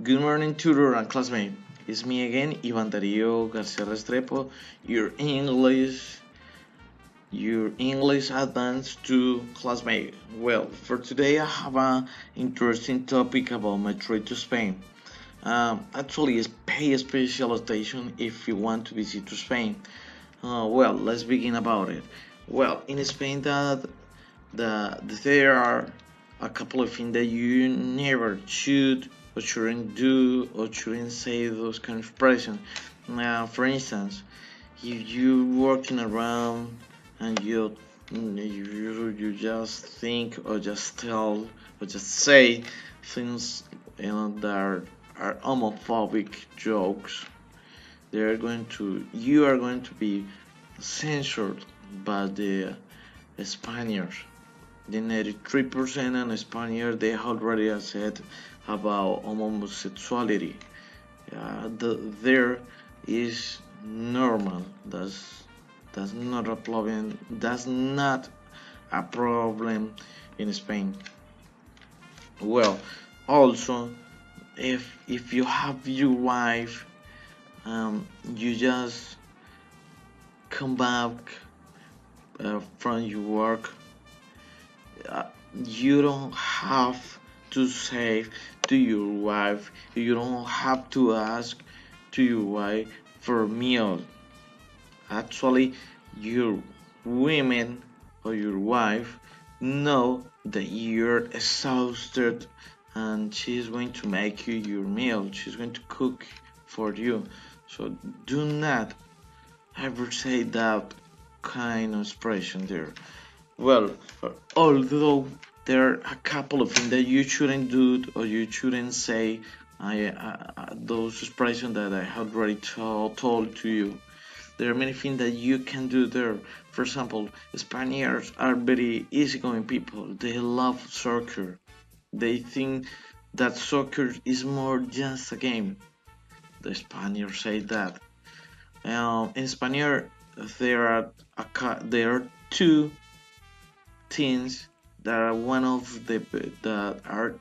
Good morning, tutor and classmate. It's me again, Ivan Darío Garcia Restrepo, your English advanced to classmate. Well, for today I have an interesting topic about my trip to Spain. Actually, it's pay special attention if you want to visit to Spain. Well, let's begin about it. Well, in Spain, there are a couple of things that you never should or shouldn't do or shouldn't say those kind of expressions. For instance, if you're walking around and you just think or just tell or just say things that are homophobic jokes, you are going to be censored by the Spaniards. The 93% of Spaniards they already have said about homosexuality. There is normal. That's not a problem. That's not a problem in Spain. Well, also, if you have your wife, you just come back from your work. uh, you don't have to say to your wife, you don't have to ask to your wife for a meal. Actually, your women or your wife know that you're exhausted and she's going to make you your meal. She's going to cook for you. So do not ever say that kind of expression there. Well, although there are a couple of things that you shouldn't do or you shouldn't say, those expressions that I have already told to you, there are many things that you can do there. For example, Spaniards are very easygoing people. They love soccer. They think that soccer is more just a game. The Spaniards say that. In Spaniard, there are two teams that are one of the that are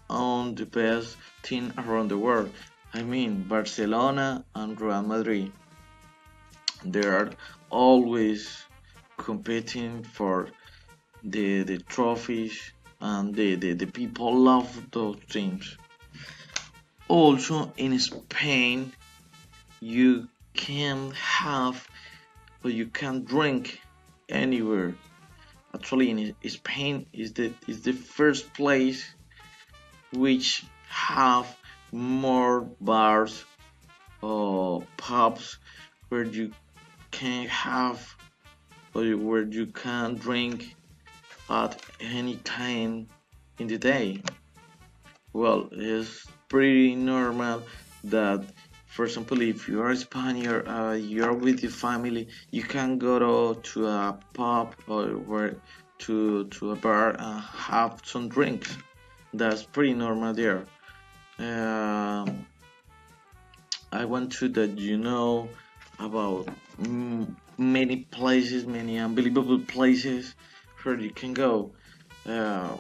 on the best team around the world. I mean Barcelona and Real Madrid. They are always competing for the trophies and the people love those teams. Also in Spain you can have or you can drink anywhere. Actually in Spain is the first place which have more bars or pubs where you can have or where you can drink at any time in the day. Well, it's pretty normal that, for example, if you are a Spaniard, you're with your family, you can go to a pub or to a bar and have some drinks. That's pretty normal there. Um, I want to that you know about many places, many unbelievable places where you can go. Uh,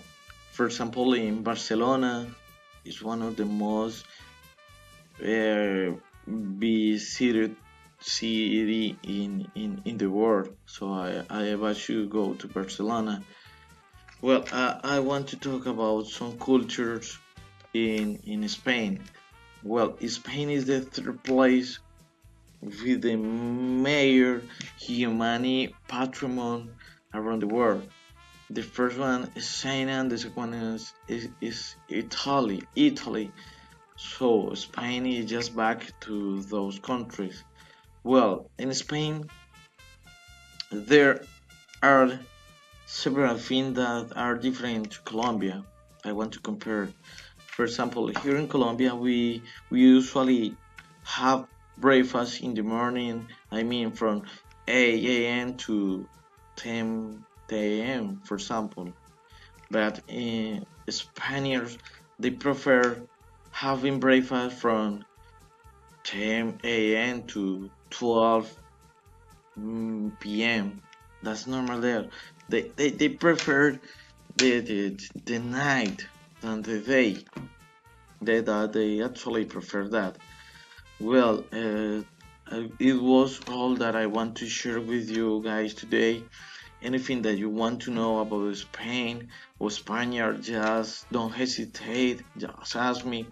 for example, in Barcelona is one of the most uh, visited city in the world. So I advise you go to Barcelona. Well, I want to talk about some cultures in Spain. Well, Spain is the third place with the major humani patrimony around the world. The first one is China, and the second one is Italy. Italy. So Spain is just back to those countries. Well, in Spain, there are several things that are different to Colombia. I want to compare. For example, here in Colombia, we usually have breakfast in the morning. I mean, from 8 a.m. to 10 a.m. for example. But Spaniards they prefer having breakfast from 10 a.m. to 12 p.m. That's normal there. They prefer the night than the day. They actually prefer that. Well, it was all that I want to share with you guys today. Anything that you want to know about Spain or Spaniard, just don't hesitate. Just ask me.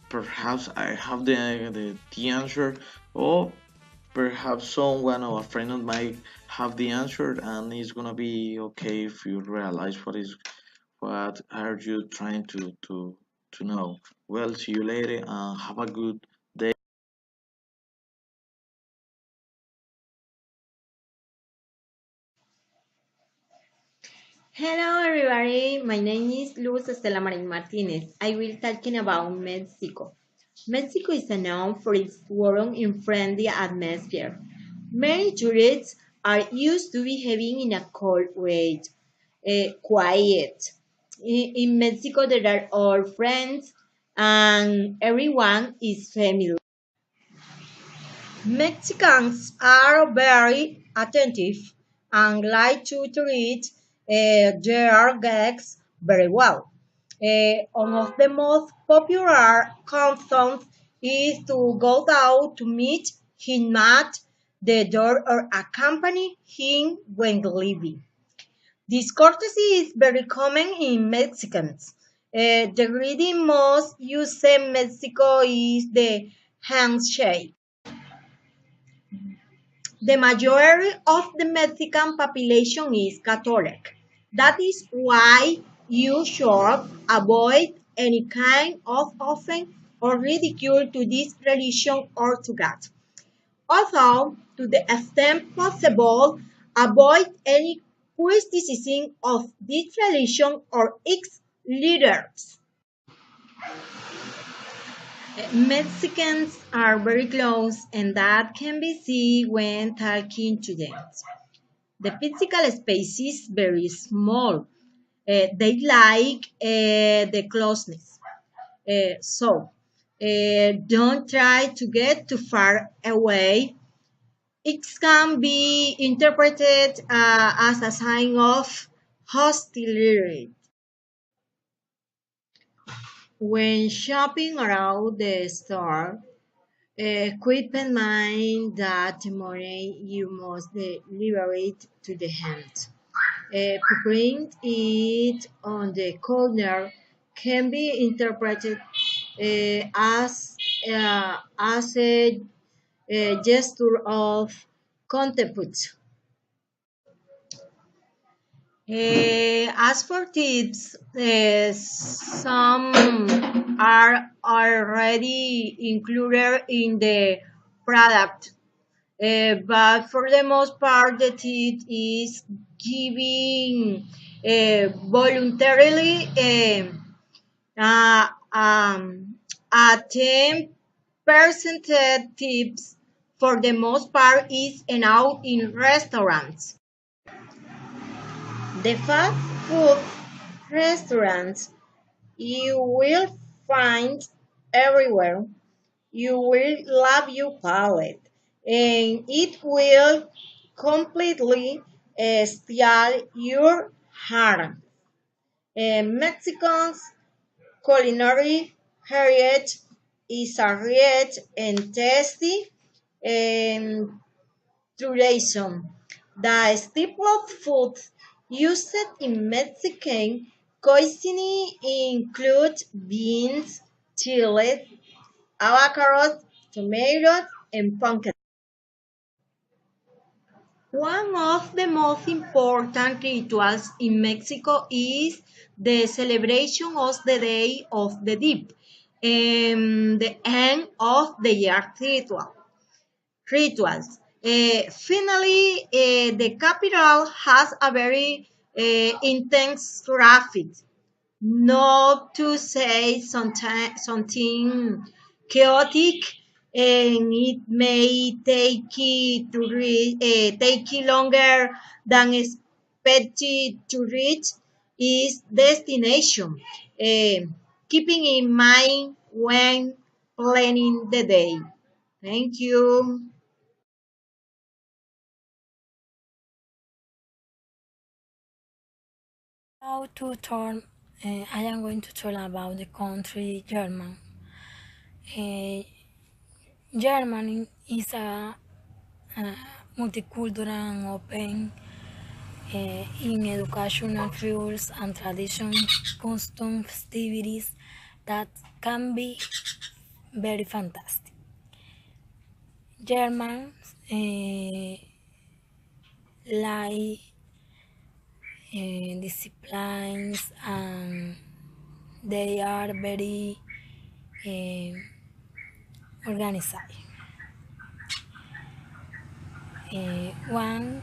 Perhaps I have the answer, or perhaps someone or a friend of mine have the answer, and it's gonna be okay if you realize what are you trying to know. Well, see you later and have a good day. Hello everybody, my name is Luz Estela Marin Martinez. I will talking about Mexico. Mexico is known for its warm and friendly atmosphere. Many tourists are used to behaving in a cold way, quiet. In Mexico, there are all friends and everyone is family. Mexicans are very attentive and like to treat their guests very well. One of the most popular customs is to go out to meet him at the door or accompany him when leaving. This courtesy is very common in Mexicans. The greeting most used in Mexico is the handshake. The majority of the Mexican population is Catholic. That is why you should avoid any kind of offense or ridicule to this religion or to God. Also, to the extent possible, avoid any criticism of this religion or its leaders. Mexicans are very close, and that can be seen when talking to them. The physical space is very small. They like the closeness. Don't try to get too far away. It can be interpreted as a sign of hostility. When shopping around the store, keep in mind that the money you must liberate to the hand. Print it on the corner can be interpreted as a gesture of contempt. As for tips, some are already included in the product. But for the most part, the tip is giving voluntarily uh, um, a 10% tips for the most part is enough in restaurants. The fast food restaurants you will find everywhere. You will love your palate, and it will completely steal your heart. Mexico's culinary heritage is a rich and tasty um, tradition. The staple of food used in Mexican cuisine include beans, chili, avocados, tomatoes, and pumpkin. One of the most important rituals in Mexico is the celebration of the Day of the Dead, the end of the year rituals. Finally, the capital has a very intense traffic, not to say something chaotic, and it may take it longer than expected to reach its destination. Keeping in mind when planning the day. Thank you. How to turn, I am going to tell about the country German. Uh, Germany is a multicultural and open in educational fields and tradition, custom festivities that can be very fantastic. Germans like disciplines and they are very uh, organized. One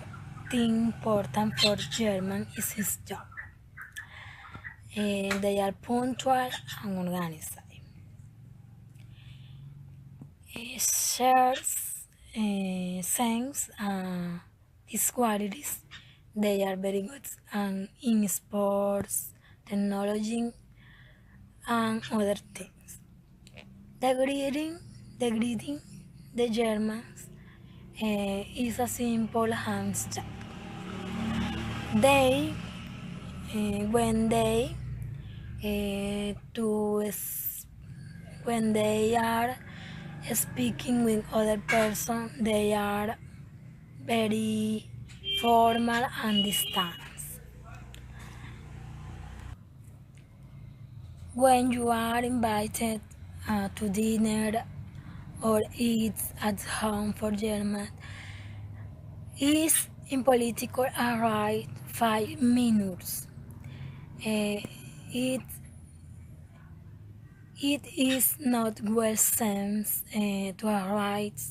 thing important for German is his job. They are punctual and organized. Shares sense these qualities. They are very good and in sports, technology, and other things. The greeting, the greeting, the Germans is a simple handshake. They, when they to when they are speaking with other person, they are very formal and distant. When you are invited to dinner or eat at home for German, is in political arrive 5 minutes. It it is not well sense to arrive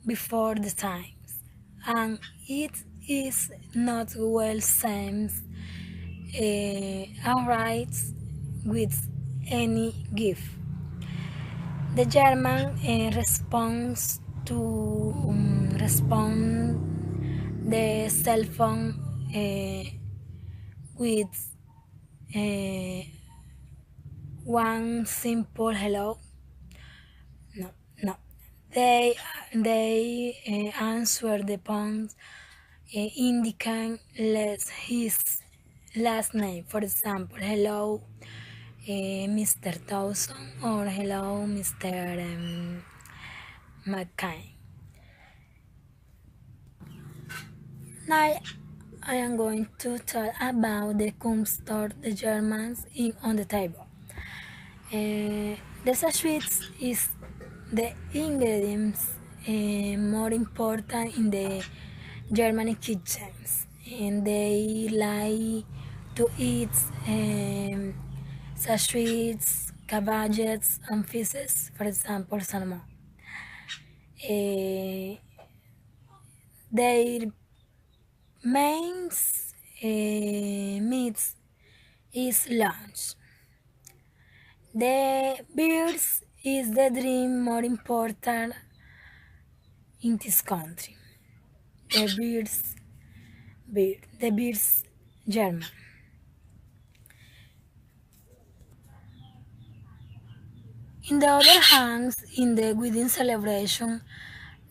before the times, and it is not well sense arrive with any gift. The German responds to respond the cell phone with uh, one simple hello. No, no. They answer the phone indicate his last name. For example, hello, Mr. Dawson, or hello, Mr. McCain. Now I am going to talk about the Kumstor the Germans in on the table. The sweets is the ingredients more important in the German kitchens, and they like to eat sweets, cabbages, and fishes, for example, salmon. Their main meat is lunch. The beers is the drink more important in this country. The beers German. In the other hand, in the wedding celebration,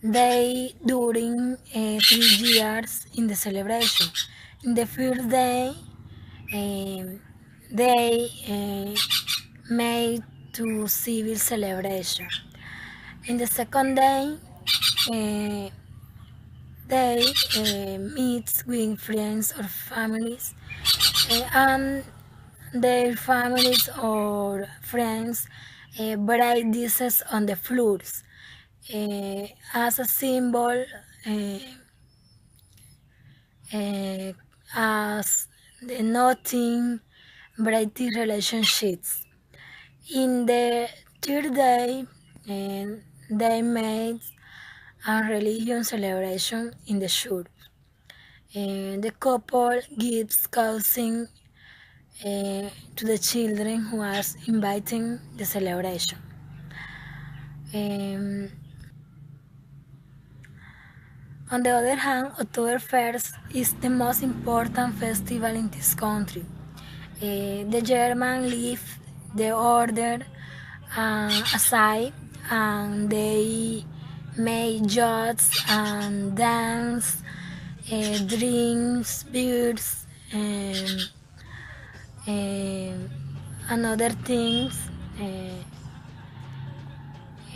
they during 3 years in the celebration. In the first day, they made to civil celebration. In the second day, they meet with friends or families, and their families or friends break dishes on the floors as a symbol, as the nothing breaking relationships. In the third day, they made a religion celebration in the church. The couple gives cousin to the children who are inviting the celebration. On the other hand, Oktoberfest is the most important festival in this country. The Germans leave the order aside, and they make jokes and dance, drinks, beers, and other things.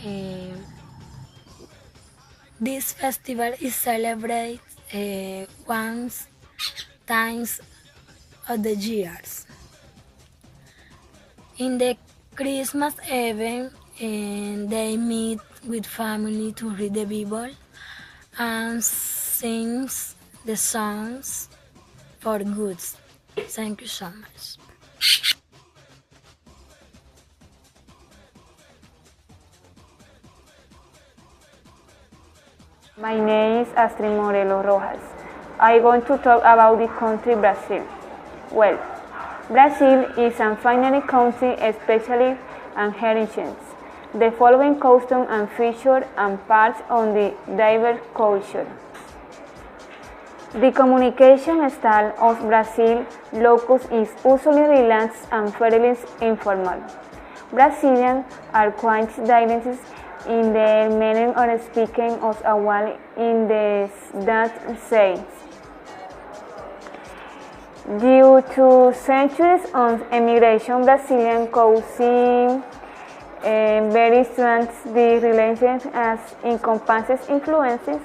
Uh, this festival is celebrated once times of the years. In the Christmas event, they meet with family to read the Bible and sings the songs for goods. Thank you so much. My name is Astrid Morelos Rojas. I want to talk about the country Brazil. Well, Brazil is a finally country, especially and heritage. The following customs and features and parts of the diverse culture. The communication style of Brazil locals is usually relaxed and fairly informal. Brazilians are quite diverse in their manner of speaking as well in the that sense. Due to centuries of emigration, Brazilian causing very strange the relations as encompasses influences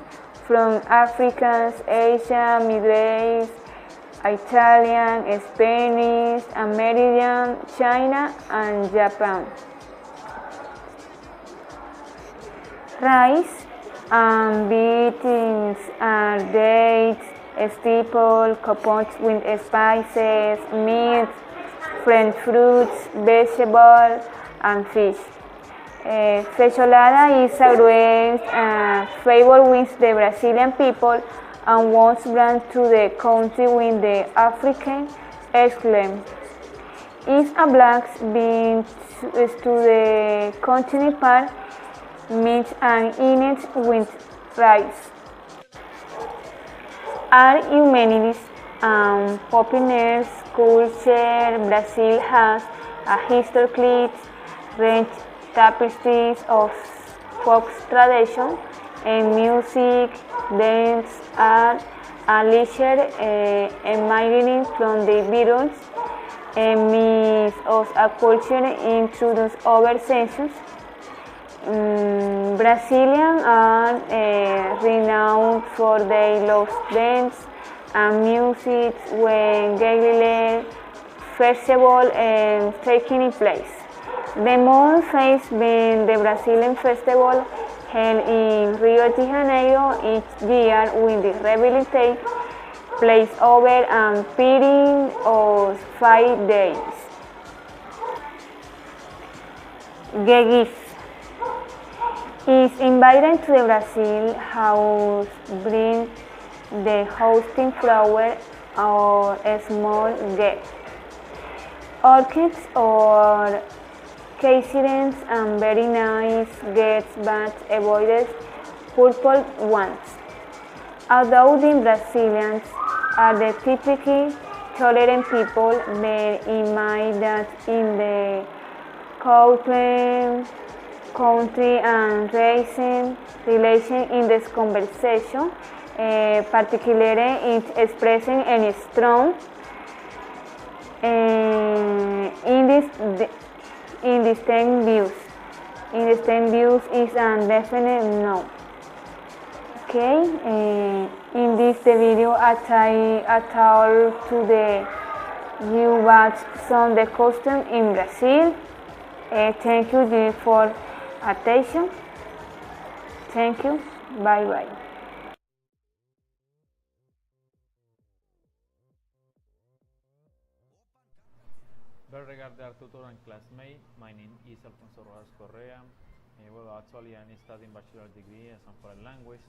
from Africa, Asia, Middle East, Italian, Spanish, American, China, and Japan. Rice and beans are dates, staple, compotes with spices, meat, French fruits, vegetables, and fish. Feijoada is always a favorite with the Brazilian people and was brought to the country with the African exclaim. It's a black bean to the continent part meat and eat it with rice. Art, humanities, and popular culture. Brazil has a historically rich tapestries of folk tradition and music, dance, art, and leisure emanating from the various means of a culture introduced over centuries. Brazilians are renowned for their lost dance and music when Gabriel Festival taking place. The most famous being the Brazilian Festival held in Rio de Janeiro each year with the reveille take place over a period of 5 days. Geguis is invited to the Brazil house bring the hosting flower or a small gift. Orchids or caesarines and very nice gifts but avoided purple ones. Although the Brazilians are the typically tolerant people, bear in mind that in the country and raising relation in this conversation, particularly in expressing any strong in in distinct views. In distinct views is a definite no. Okay, in this the video I talk to the you watch some the custom in Brazil. Thank you for attention. Thank you. Bye bye. Very regarded tutor and classmate, my name is Alfonso Rojas Correa. Well, actually, I'm studying bachelor degree as a foreign language.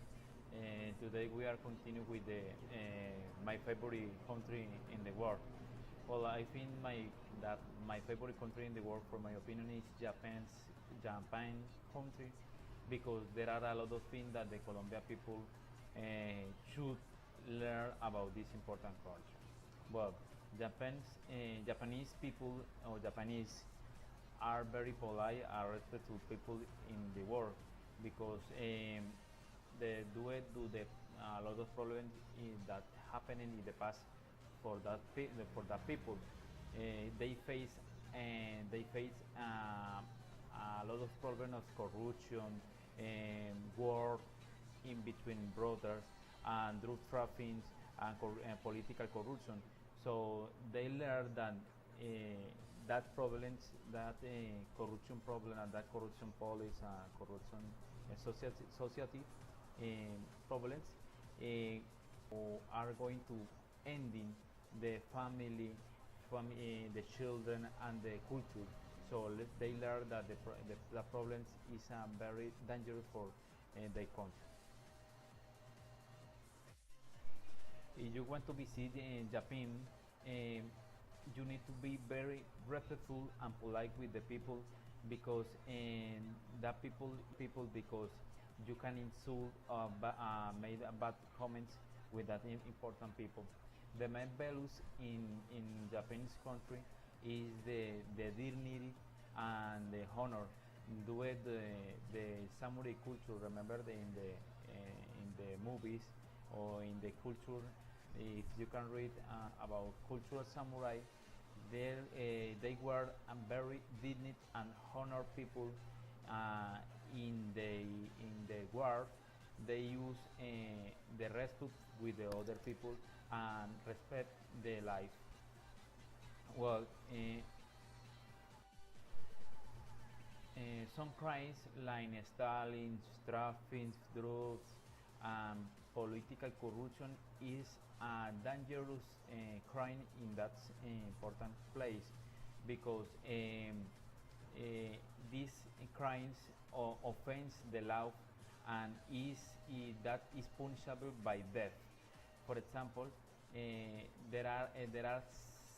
Today we are continuing with my favorite country in the world. Well, I think that my favorite country in the world, for my opinion, is Japan country, because there are a lot of things that the Colombia people should learn about this important culture. Well, Japanese people or Japanese are very polite, are respectful people in the world, because they do the a lot of problems that happening in the past for that people. They face a lot of problem of corruption, war in between brothers, and drug trafficking and political corruption. So they learn that that problems, that corruption problem, and that corruption policy, corruption society problems are going to ending the family, the children, and the culture. So they learn that the problems is very dangerous for their country. If you want to visit Japan, you need to be very respectful and polite with the people, because that people because you can insult made bad comments with that important people. The main values in Japanese country is the dignity and the honor. Do it the samurai culture. Remember in the movies or in the culture, if you can read about cultural samurai, they were very dignity and honor people in the war. They use the respect with the other people and respect the life. Well, some crimes like Stalin, trafficking, drugs, and political corruption is a dangerous crime in that important place, because these crimes offense the law, and that is punishable by death. For example, there are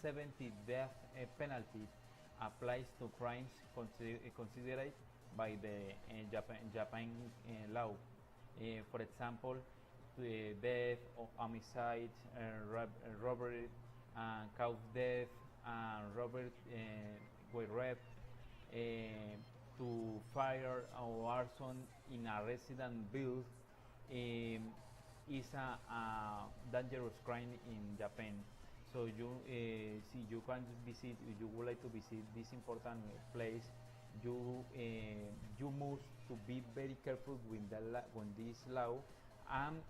70 death penalties applies to crimes considered by the Japan law. For example, death, or homicide, robbery, cause death, robbery with rape, to fire or arson in a resident building, is a dangerous crime in Japan. So see, you can visit. If you would like to visit this important place, you must to be very careful with this law, and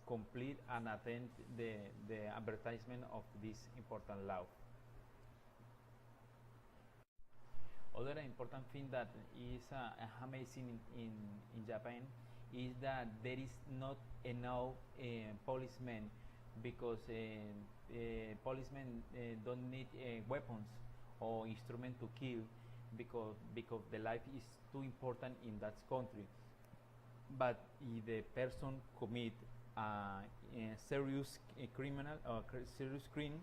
complete and attend the advertisement of this important law. Other important thing that is amazing in Japan is that there is not enough policemen, because policemen don't need weapons or instrument to kill, because the life is too important in that country. But if the person commit a serious criminal or serious crime,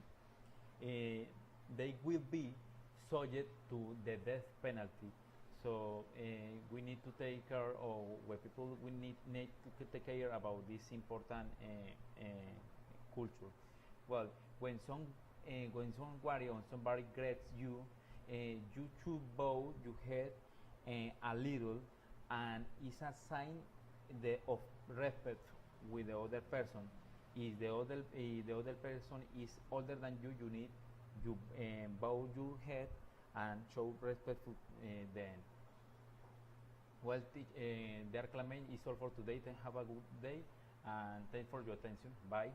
they will be subject to the death penalty. So we need to take care, or where people we need to take care about this important culture. Well, when somebody or somebody greets you, you should bow your head a little, and it's a sign of respect with the other person. If the other person is older than you, you need you bow your head and show respect to them. Well, the Arclamen is all for today. Then have a good day, and thanks for your attention. Bye.